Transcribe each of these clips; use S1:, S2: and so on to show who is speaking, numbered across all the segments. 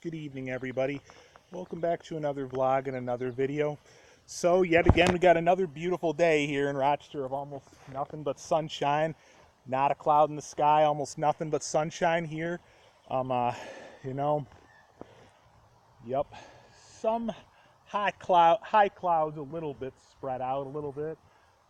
S1: Good evening, everybody. Welcome back to another vlog and another video. So, yet again, we got another beautiful day here in Rochester of almost nothing but sunshine. Not a cloud in the sky, almost nothing but sunshine here. You know, yep, some high clouds a little bit spread out a little bit,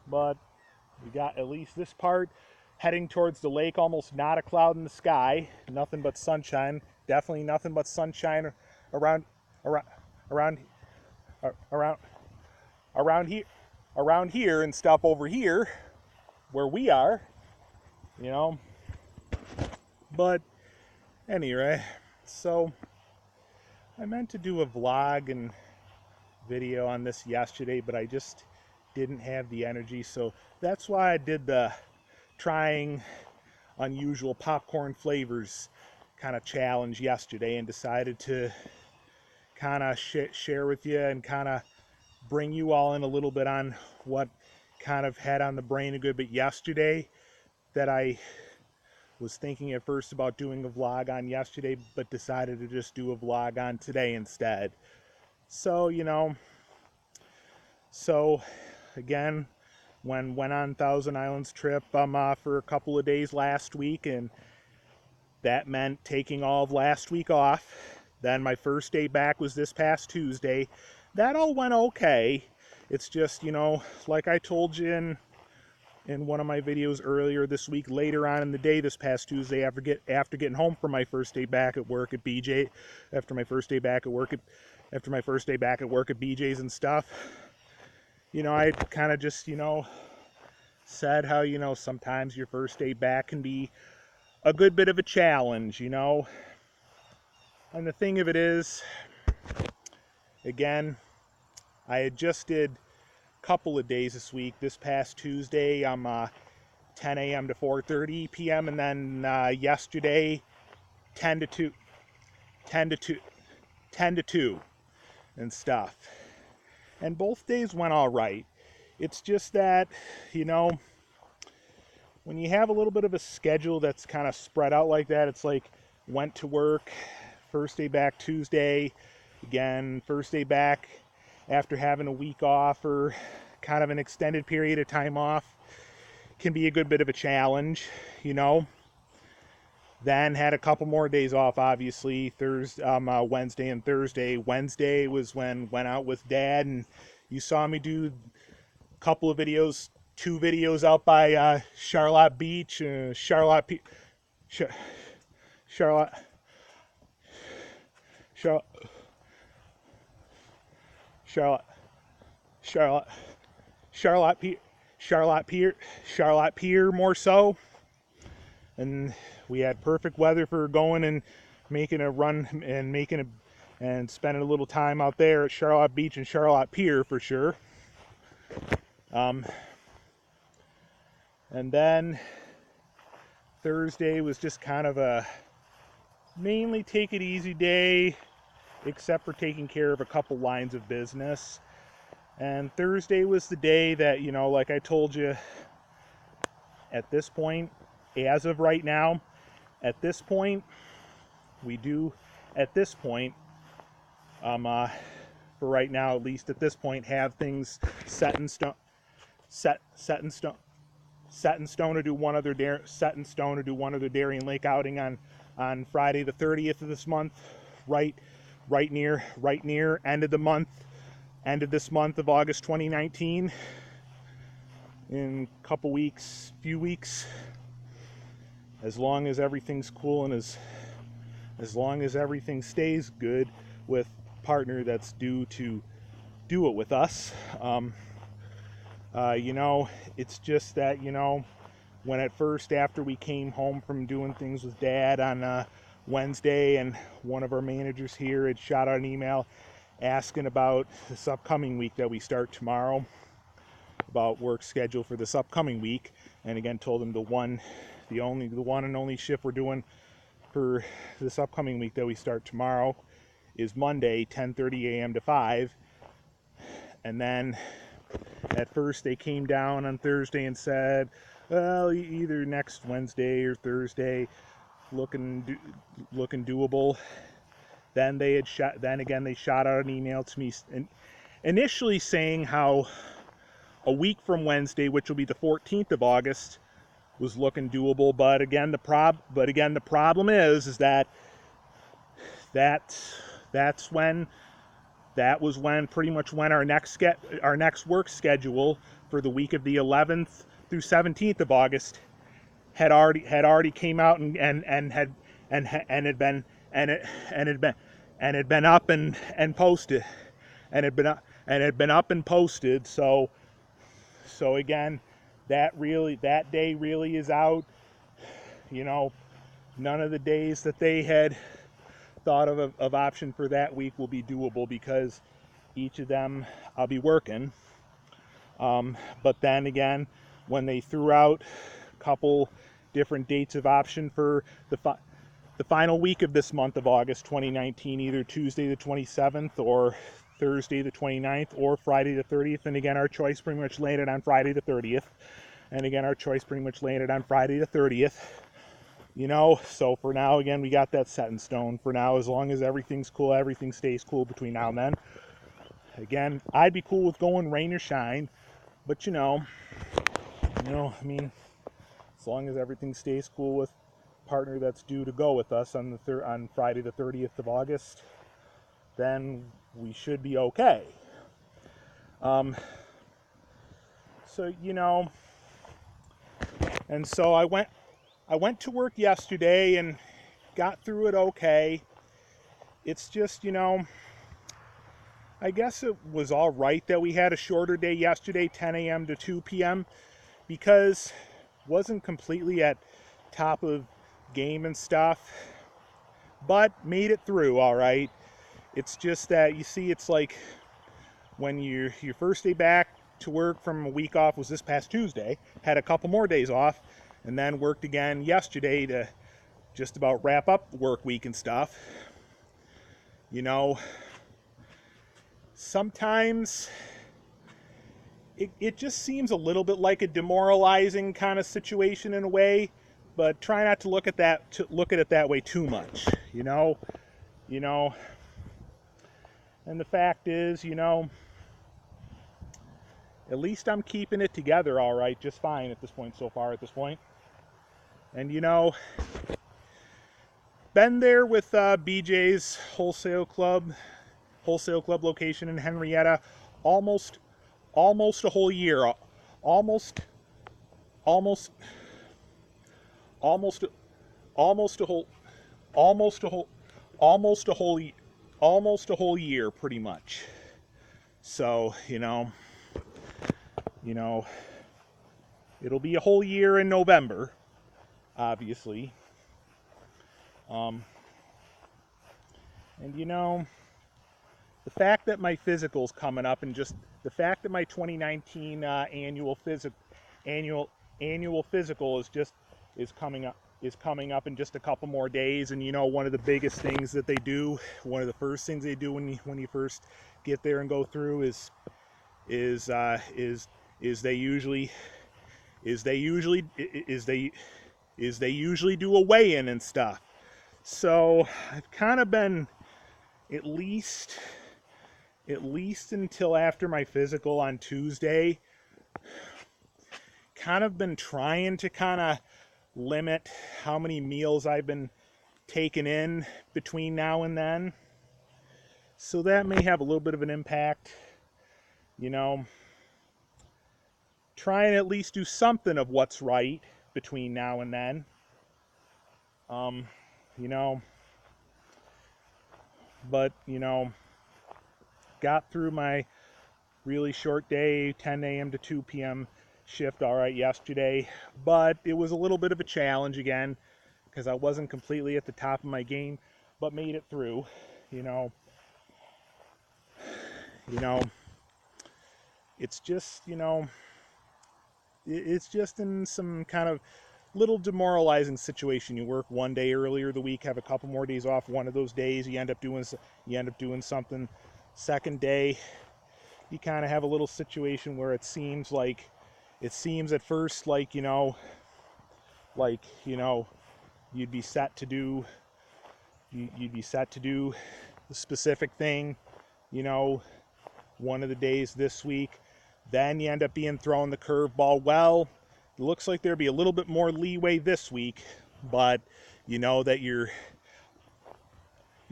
S1: but we got at least this part heading towards the lake, almost not a cloud in the sky, nothing but sunshine. Definitely nothing but sunshine around around around around here and stuff over here where we are, you know. But anyway, so I meant to do a vlog and video on this yesterday, but I just didn't have the energy, so that's why I did the trying unusual popcorn flavors kind of challenge yesterday and decided to kind of share with you and kind of bring you all in a little bit on what kind of had on the brain a good bit yesterday that I was thinking at first about doing a vlog on yesterday, but decided to just do a vlog on today instead. So, again, went on Thousand Islands trip for a couple of days last week, and that meant taking all of last week off. Then my first day back was this past Tuesday. That all went okay. It's just, like I told you in one of my videos earlier this week, later on in the day this past Tuesday, after getting home from my first day back at work at BJ's and stuff, I kind of just, said how, sometimes your first day back can be a good bit of a challenge, And the thing of it is, again, I had just did a couple of days this week. This past Tuesday, I'm 10 a.m. to 4:30 p.m. and then yesterday, 10 to 2 and stuff. And both days went all right. It's just that, when you have a little bit of a schedule that's kind of spread out like that, it's like went to work, first day back Tuesday, again, first day back after having a week off or kind of an extended period of time off can be a good bit of a challenge, Then had a couple more days off, obviously, Wednesday and Thursday. Wednesday was when went out with Dad, and you saw me do a couple of videos, 2 videos out by Charlotte Beach, Charlotte, Charlotte Pier more so. And we had perfect weather for going and making a run and spending a little time out there at Charlotte Beach and Charlotte Pier for sure. And then Thursday was just kind of a mainly take it easy day, except for taking care of a couple lines of business. And Thursday was the day that, like I told you, at this point, as of right now, for right now, at least at this point, have things set in stone to do one other Darien Lake outing on Friday the 30th of this month, right near end of this month of August 2019. In a few weeks, as long as everything's cool and as long as everything stays good with partner that's due to do it with us. It's just that, when at first, after we came home from doing things with Dad on Wednesday, and one of our managers here had shot out an email asking about this upcoming week that we start tomorrow, about work schedule for this upcoming week, and again told him the one and only shift we're doing for this upcoming week that we start tomorrow is Monday, 10:30 a.m. to 5. And then at first they came down on Thursday and said, well, either next Wednesday or Thursday, looking doable. then they shot out an email to me initially saying how a week from Wednesday, which will be the 14th of August, was looking doable. But again, the problem is that that was when pretty much when our next work schedule for the week of the 11th through 17th of August had already came out and had been up and posted, and had been up and posted. So again, that day really is out. You know, none of the days that they had thought of option for that week will be doable, because each of them I'll be working. But then again, when they threw out a couple different dates of option for the final week of this month of August 2019, either Tuesday the 27th or Thursday the 29th or Friday the 30th, and again our choice pretty much landed on Friday the 30th. You know, so for now, again, we got that set in stone for now. As long as everything's cool, everything stays cool between now and then. Again, I'd be cool with going rain or shine, but you know, I mean, as long as everything stays cool with partner that's due to go with us on Friday the 30th of August, then we should be okay. So you know, and so I went to work yesterday and got through it okay. It's just, you know, I guess it was all right that we had a shorter day yesterday, 10 a.m. to 2 p.m., because it wasn't completely at top of game and stuff, but made it through all right. It's just that, you see, it's like when your first day back to work from a week off was this past Tuesday, had a couple more days off, and then worked again yesterday to just about wrap up the work week and stuff. You know, sometimes it just seems a little bit like a demoralizing kind of situation in a way, but try not to look at it that way too much, you know. And the fact is, you know, at least I'm keeping it together all right, just fine at this point so far. And you know, been there with BJ's wholesale club location in Henrietta almost a whole year. Almost a whole year pretty much. So, you know, it'll be a whole year in November, obviously. And you know, the fact that my physical's coming up, and just the fact that my 2019 annual physical is coming up in just a couple more days. And you know, one of the biggest things that they do, one of the first things they do when you first get there and go through is they usually do a weigh-in and stuff. So I've kind of been, at least until after my physical on Tuesday, kind of been trying to kind of limit how many meals I've been taking in between now and then. So that may have a little bit of an impact, you know. Try and at least do something of what's right between now and then. You know, but, you know, got through my really short day, 10 a.m. to 2 p.m. shift all right yesterday, but it was a little bit of a challenge again, because I wasn't completely at the top of my game, but made it through. You know, it's just, you know, it's just in some kind of little demoralizing situation. You work one day earlier the week, have a couple more days off. One of those days you end up doing something. Second day, you kind of have a little situation where it seems at first like, you know, you'd be set to do you'd be set to do the specific thing, you know, one of the days this week. Then you end up being thrown the curveball. Well, it looks like there'd be a little bit more leeway this week, but you know that you're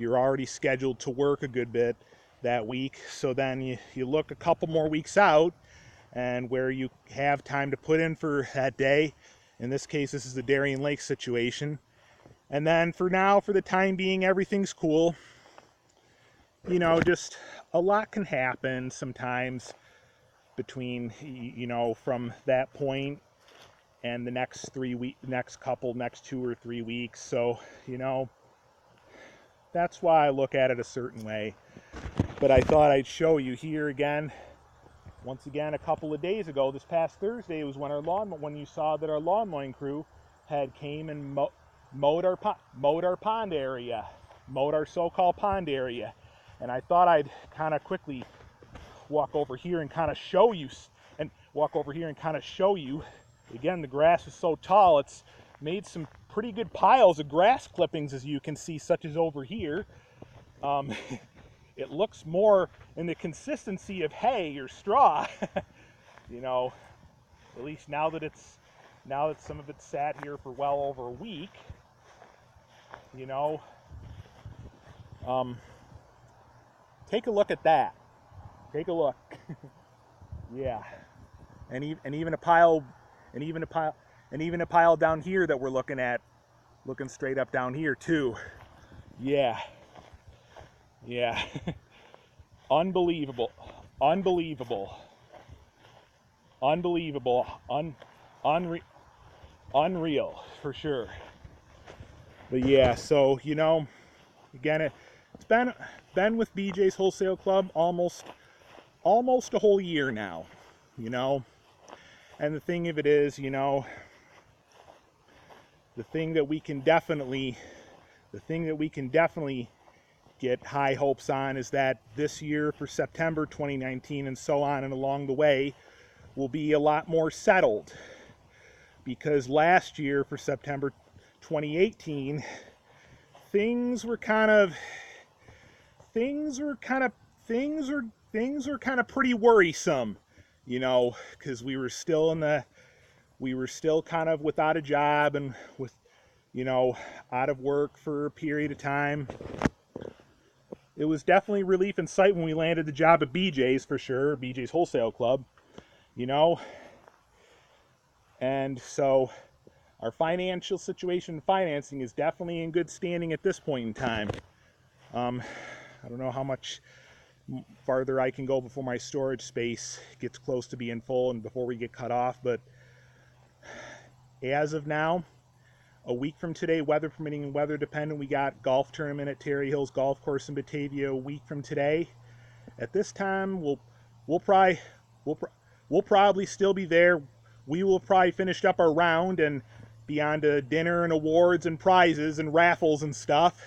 S1: already scheduled to work a good bit that week. So then you look a couple more weeks out, and where you have time to put in for that day. In this case, this is the Darien Lake situation. And then for now, for the time being, everything's cool. You know, just a lot can happen sometimes between, you know, from that point and the next 2 or 3 weeks. So, you know, that's why I look at it a certain way. But I thought I'd show you here again. Once again, a couple of days ago, this past Thursday, was when you saw that our lawn mowing crew had came and mowed our pond area, mowed our so-called pond area. And I thought I'd kind of quickly walk over here and kind of show you, Again, the grass is so tall, it's made some pretty good piles of grass clippings, as you can see, such as over here. It looks more in the consistency of hay or straw, you know, at least now that some of it's sat here for well over a week, you know. Take a look at that. Take a look. Yeah. And even a pile down here that we're looking at, looking straight up down here too. Yeah. Yeah. Unbelievable. Unbelievable. Unbelievable. Unreal for sure. But yeah, so, you know, again, it's been with BJ's Wholesale Club almost a whole year now, you know. And the thing of it is, you know, the thing that we can definitely get high hopes on is that this year, for September 2019 and so on and along the way, will be a lot more settled. Because last year, for September 2018, things were kind of pretty worrisome, you know, because we were still kind of without a job and with, you know, out of work for a period of time. It was definitely relief in sight when we landed the job at BJ's, for sure, BJ's Wholesale Club, you know. And so our financial situation and financing is definitely in good standing at this point in time. I don't know how much farther I can go before my storage space gets close to being full and before we get cut off, but as of now, a week from today, weather permitting and weather dependent, we got golf tournament at Terry Hills Golf Course in Batavia a week from today. At this time, we'll probably still be there. We will probably finished up our round and be on to dinner and awards and prizes and raffles and stuff.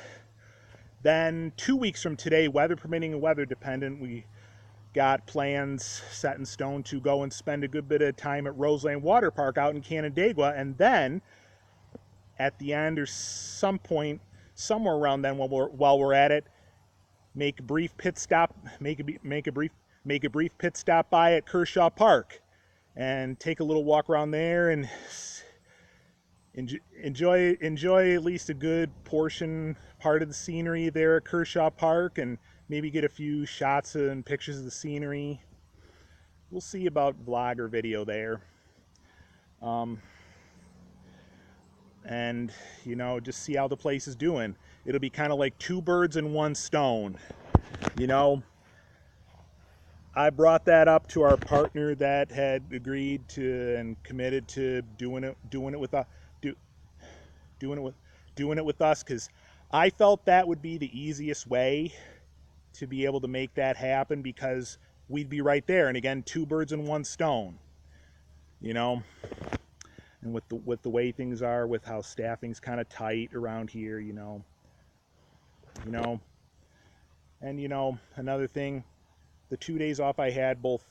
S1: Then 2 weeks from today, weather permitting and weather dependent, we got plans set in stone to go and spend a good bit of time at Roseland Water Park out in Canandaigua, and then at the end or some point somewhere around then, while we're at it, make a brief pit stop by at Kershaw Park and take a little walk around there and enjoy at least a good part of the scenery there at Kershaw Park, and maybe get a few shots and pictures of the scenery. We'll see about vlog or video there. And, you know, just see how the place is doing. It'll be kind of like 2 birds and 1 stone. You know, I brought that up to our partner that had agreed to and committed to doing it with us, because I felt that would be the easiest way to be able to make that happen, because we'd be right there. And again, 2 birds and 1 stone, you know. And with the way things are, with how staffing's kind of tight around here, you know. And, you know, another thing, the 2 days off I had, both